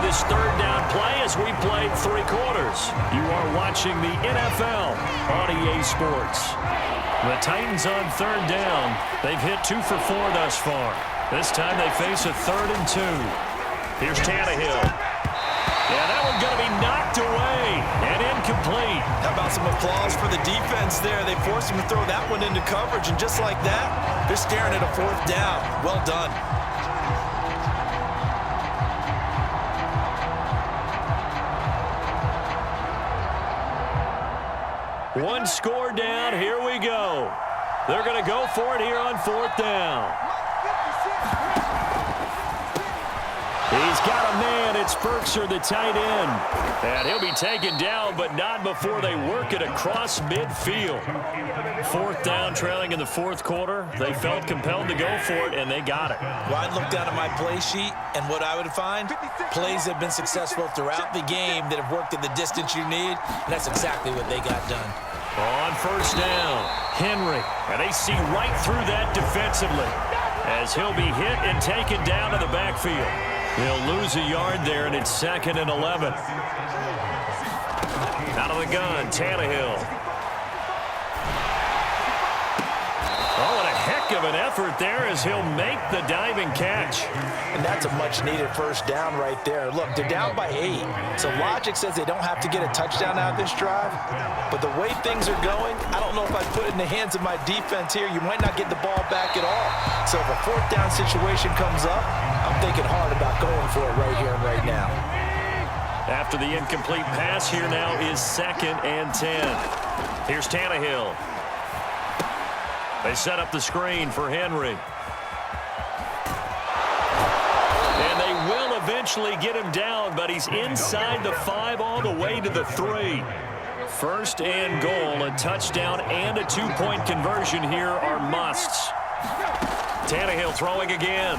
this third down play as we played 3 quarters. You are watching the NFL on EA Sports. The Titans on third down. They've hit 2 for 4 thus far. This time they face a 3rd and 2. Here's Tannehill. Yeah, that one's going to be knocked away and incomplete. How about some applause for the defense there? They forced him to throw that one into coverage, and just like that, they're staring at a 4th down. Well done. One score down. Here we go. They're going to go for it here on 4th down. He's got a man. It's Berkshire, the tight end. And he'll be taken down, but not before they work it across midfield. 4th down, trailing in the 4th quarter. They felt compelled to go for it, and they got it. Well, I'd look down at my play sheet, and what I would find, plays have been successful throughout the game that have worked in the distance you need, and that's exactly what they got done. On 1st down, Henry. And they see right through that defensively as he'll be hit and taken down to the backfield. He'll lose a yard there, and it's 2nd and 11. Out of the gun, Tannehill. Oh, and a heck of an effort there as he'll make the diving catch. And that's a much-needed 1st down right there. Look, they're down by 8. So logic says they don't have to get a touchdown out of this drive. But the way things are going, I don't know if I'd put it in the hands of my defense here. You might not get the ball back at all. So if a 4th down situation comes up, I'm thinking hard about going for it right here and right now. After the incomplete pass, here now is 2nd and 10. Here's Tannehill. They set up the screen for Henry. And they will eventually get him down, but he's inside the 5 all the way to the 3. 1st and goal, a touchdown and a 2-point conversion here are musts. Tannehill throwing again.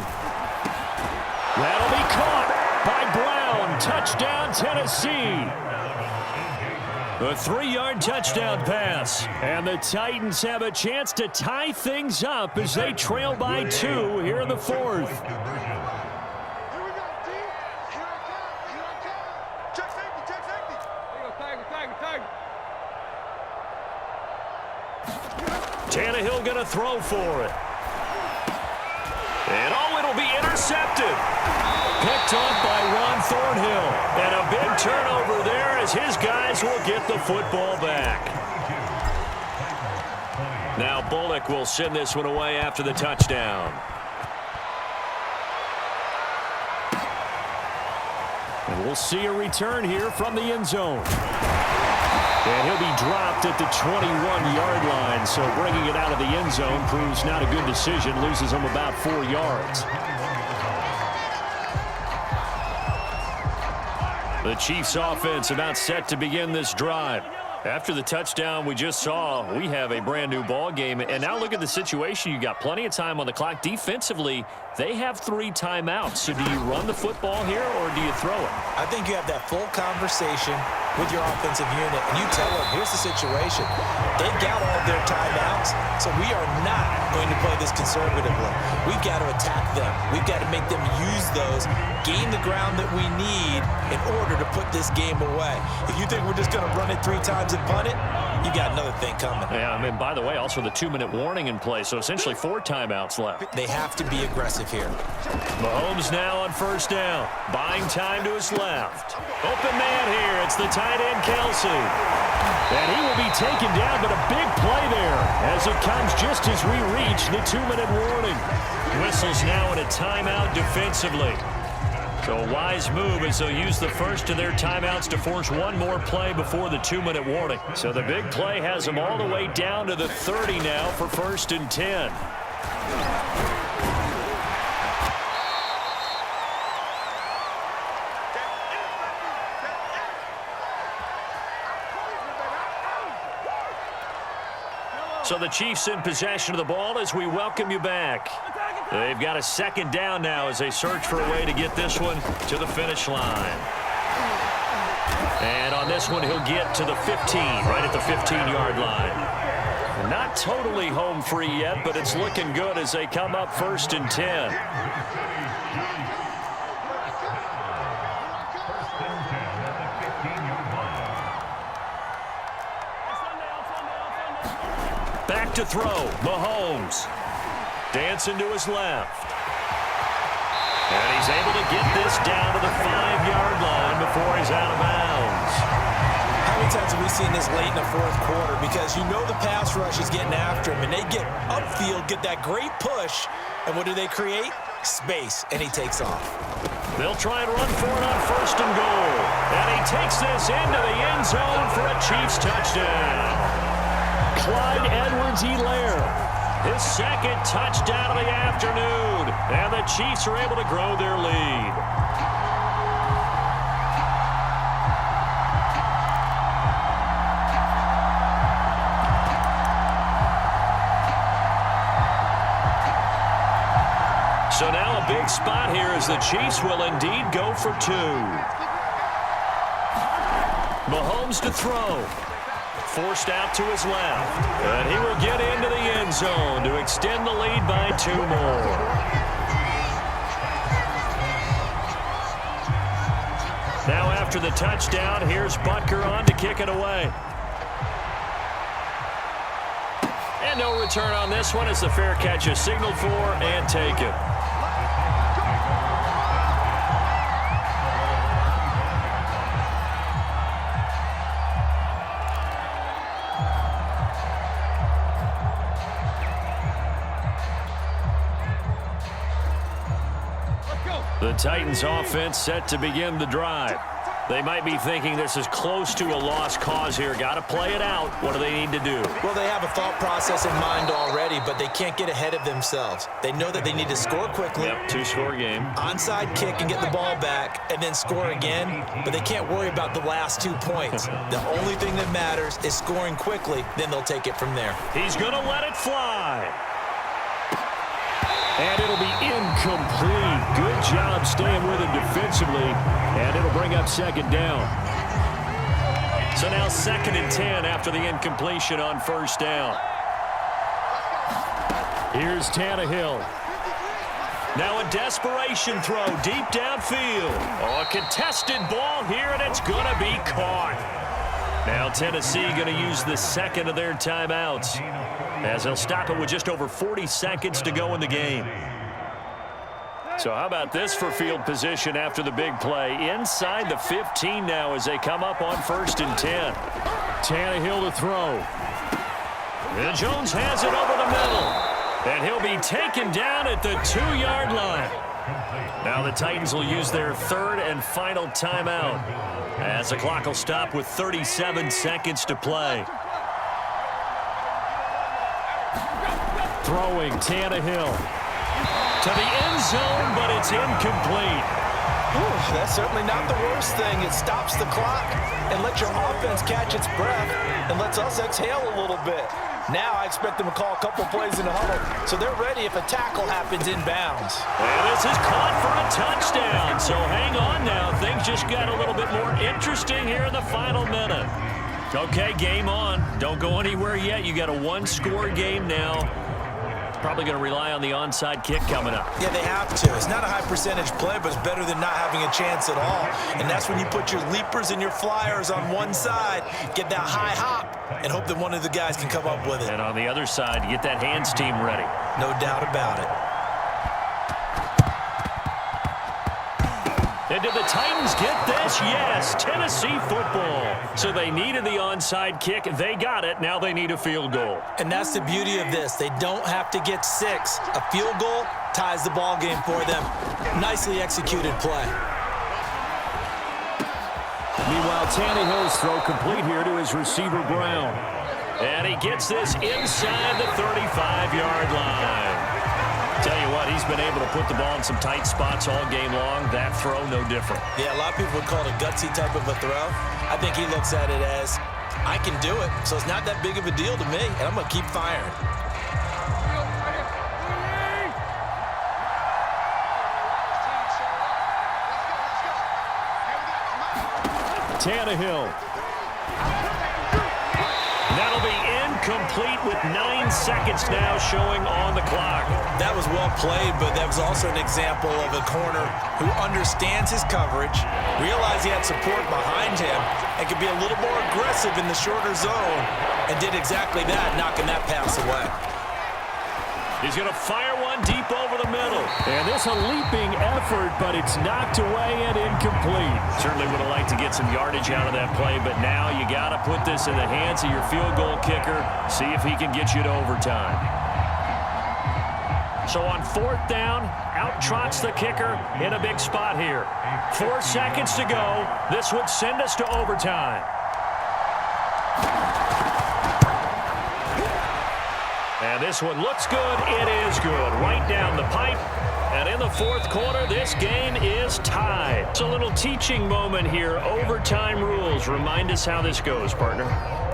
That'll be caught by Brown. Touchdown, Tennessee. A 3-yard touchdown pass. And the Titans have a chance to tie things up as they trail by 2 here in the 4th. Tannehill going to throw for it. And oh, it'll be intercepted. Picked off by Ron Thornhill. And a big turnover there as his guys will get the football back. Now Bullock will send this one away after the touchdown. And we'll see a return here from the end zone. And he'll be dropped at the 21-yard line, so bringing it out of the end zone proves not a good decision, loses him about 4 yards. The Chiefs offense about set to begin this drive. After the touchdown we just saw, we have a brand new ball game. And now look at the situation. You got plenty of time on the clock. Defensively, they have 3 timeouts. So do you run the football here or do you throw it? I think you have that full conversation with your offensive unit, and you tell them, here's the situation. They've got all their timeouts, so we are not going to play this conservatively. We've got to attack them. We've got to make them use those, gain the ground that we need in order to put this game away. If you think we're just going to run it 3 times and punt it, you got another thing coming. Yeah, I mean, by the way, also the 2-minute warning in play, so essentially 4 timeouts left. They have to be aggressive here. Mahomes now on 1st down, buying time to his left. Open man here, it's the tight end Kelsey. And he will be taken down, but a big play there as it comes just as we reach the 2-minute warning. Whistles now in a timeout defensively. So a wise move as they'll use the first of their timeouts to force one more play before the 2-minute warning. So the big play has them all the way down to the 30 now for 1st and 10. So the Chiefs in possession of the ball as we welcome you back. They've got a 2nd down now as they search for a way to get this one to the finish line. And on this one, he'll get to the 15, right at the 15-yard line. Not totally home free yet, but it's looking good as they come up 1st and 10. Back to throw. Mahomes. Dancing to his left. And he's able to get this down to the 5-yard line before he's out of bounds. How many times have we seen this late in the fourth quarter? Because you know the pass rush is getting after him, and they get upfield, get that great push, and what do they create? Space, and he takes off. They'll try and run for it on 1st and goal. And he takes this into the end zone for a Chiefs touchdown. Clyde Edwards-Helaire. His second touchdown of the afternoon. And the Chiefs are able to grow their lead. So now a big spot here as the Chiefs will indeed go for 2. Mahomes to throw. Forced out to his left. And he will get into the end zone to extend the lead by 2 more. Now after the touchdown, here's Butker on to kick it away. And no return on this one as the fair catch is signaled for and taken. The Titans offense set to begin the drive. They might be thinking this is close to a lost cause here. Got to play it out. What do they need to do? Well, they have a thought process in mind already, but they can't get ahead of themselves. They know that they need to score quickly. Yep, 2-score game. Onside kick and get the ball back and then score again, but they can't worry about the last 2 points. The only thing that matters is scoring quickly, then they'll take it from there. He's going to let it fly. And it'll be incomplete. Good job staying with him defensively. And it'll bring up 2nd down. So now 2nd and 10 after the incompletion on 1st down. Here's Tannehill. Now a desperation throw deep downfield. Oh, a contested ball here, and it's going to be caught. Now Tennessee going to use the 2nd of their timeouts, as they'll stop it with just over 40 seconds to go in the game. So how about this for field position after the big play? Inside the 15 now as they come up on 1st and 10. Tannehill to throw. And Jones has it over the middle. And he'll be taken down at the 2-yard line. Now the Titans will use their 3rd and final timeout, as the clock will stop with 37 seconds to play. Throwing Tannehill to the end zone, but it's incomplete. Ooh, that's certainly not the worst thing. It stops the clock and lets your offense catch its breath and lets us exhale a little bit. Now I expect them to call a couple plays in the huddle, so they're ready if a tackle happens inbounds. And this is caught for a touchdown, so hang on now. Things just got a little bit more interesting here in the final minute. Okay, game on. Don't go anywhere yet. You got a 1-score game now. Probably going to rely on the onside kick coming up. Yeah, they have to. It's not a high percentage play, but it's better than not having a chance at all. And that's when you put your leapers and your flyers on one side, get that high hop, and hope that one of the guys can come up with it. And on the other side, get that hands team ready. No doubt about it. And did the Titans get this? Yes, Tennessee football. So they needed the onside kick. They got it. Now they need a field goal. And that's the beauty of this. They don't have to get 6. A field goal ties the ball game for them. Nicely executed play. Meanwhile, Tannehill's throw complete here to his receiver, Brown. And he gets this inside the 35-yard line. Tell you what, he's been able to put the ball in some tight spots all game long. That throw, no different. Yeah, a lot of people would call it a gutsy type of a throw. I think he looks at it as, I can do it, so it's not that big of a deal to me, and I'm going to keep firing. Tannehill. That'll be incomplete with 9 seconds now showing on the clock. That was well played, but that was also an example of a corner who understands his coverage, realized he had support behind him, and could be a little more aggressive in the shorter zone, and did exactly that, knocking that pass away. He's going to fire one deep over the middle. And this a leaping effort, but it's knocked away and incomplete. Certainly would have liked to get some yardage out of that play, but now you got to put this in the hands of your field goal kicker. See if he can get you to overtime. So on 4th down, out trots the kicker in a big spot here. 4 seconds to go. This would send us to overtime. And this one looks good. It is good. Right down the pipe. And in the 4th quarter, this game is tied. It's a little teaching moment here. Overtime rules. Remind us how this goes, partner.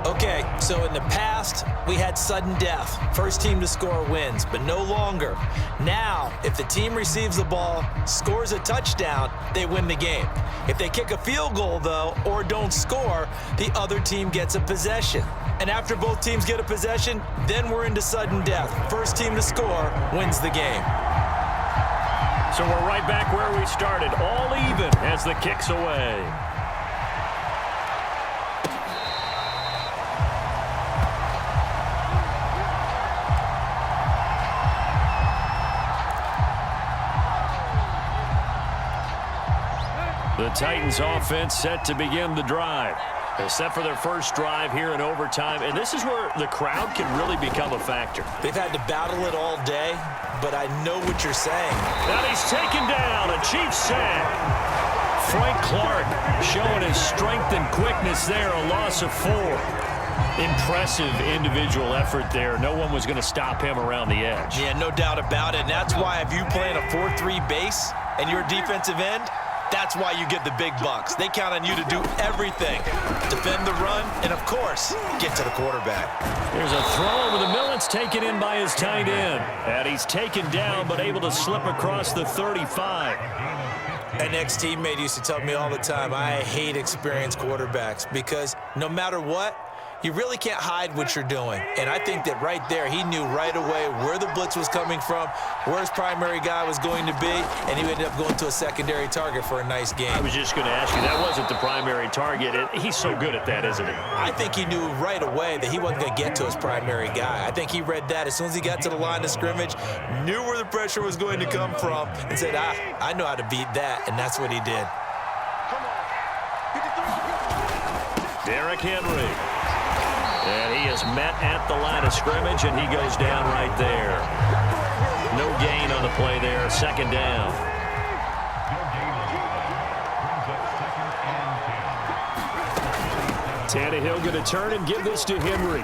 Okay, so in the past, we had sudden death. First team to score wins, but no longer. Now, if the team receives the ball, scores a touchdown, they win the game. If they kick a field goal, though, or don't score, the other team gets a possession. And after both teams get a possession, then we're into sudden death. First team to score wins the game. So we're right back where we started, all even as the kick's away. The Titans offense set to begin the drive. They're set for their first drive here in overtime, and this is where the crowd can really become a factor. They've had to battle it all day, but I know what you're saying. Now he's taken down, a Chiefs sack. Frank Clark showing his strength and quickness there, a loss of 4. Impressive individual effort there. No one was going to stop him around the edge. Yeah, no doubt about it, and that's why if you play in a 4-3 base and you're a defensive end, that's why you get the big bucks. They count on you to do everything. Defend the run, and of course, get to the quarterback. There's a throw over the middle. It's taken in by his tight end. And he's taken down, but able to slip across the 35. An ex-teammate used to tell me all the time, I hate experienced quarterbacks because no matter what, you really can't hide what you're doing. And I think that right there, he knew right away where the blitz was coming from, where his primary guy was going to be, and he ended up going to a secondary target for a nice game. I was just going to ask you, that wasn't the primary target. He's so good at that, isn't he? I think he knew right away that he wasn't going to get to his primary guy. I think he read that as soon as he got to the line of scrimmage, knew where the pressure was going to come from, and said, I know how to beat that, and that's what he did. Derrick Henry. And he is met at the line of scrimmage, and he goes down right there. No gain on the play there. 2nd down. Tannehill going to turn and give this to Henry.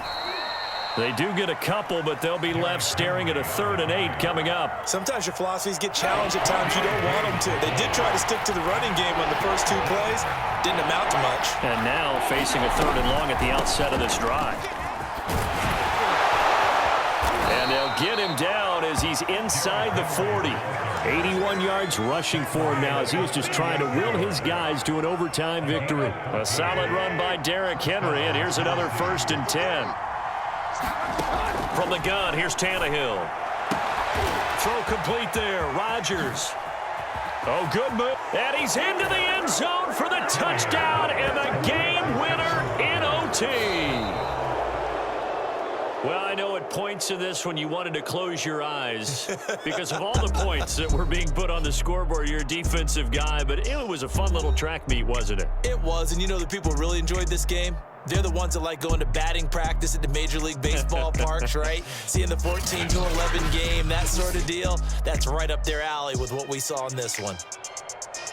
They do get a couple, but they'll be left staring at a 3rd and 8 coming up. Sometimes your philosophies get challenged at times you don't want them to. They did try to stick to the running game on the first 2 plays. Didn't amount to much. And now facing a 3rd and long at the outset of this drive. And they'll get him down as he's inside the 40. 81 yards rushing for him now as he was just trying to will his guys to an overtime victory. A solid run by Derrick Henry, and here's another 1st and 10. From the gun, here's Tannehill. Throw complete there. Rodgers. Oh, good move. And he's into the end zone for the touchdown and the game winner in OT. Well, I know at points in this when you wanted to close your eyes because of all the points that were being put on the scoreboard. You're a defensive guy, but it was a fun little track meet, wasn't it? It was, and you know the people really enjoyed this game? They're the ones that like going to batting practice at the Major League Baseball parks, right? Seeing the 14-11 game, that sort of deal. That's right up their alley with what we saw in this one.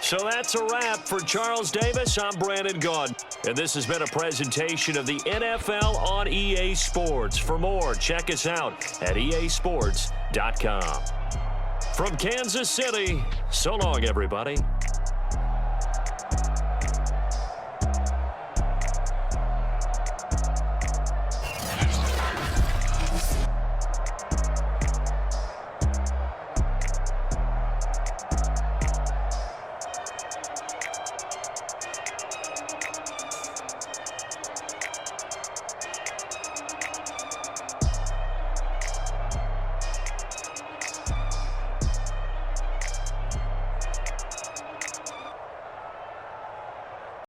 So that's a wrap for Charles Davis. I'm Brandon Gaudin, and this has been a presentation of the NFL on EA Sports. For more, check us out at easports.com. From Kansas City, so long, everybody.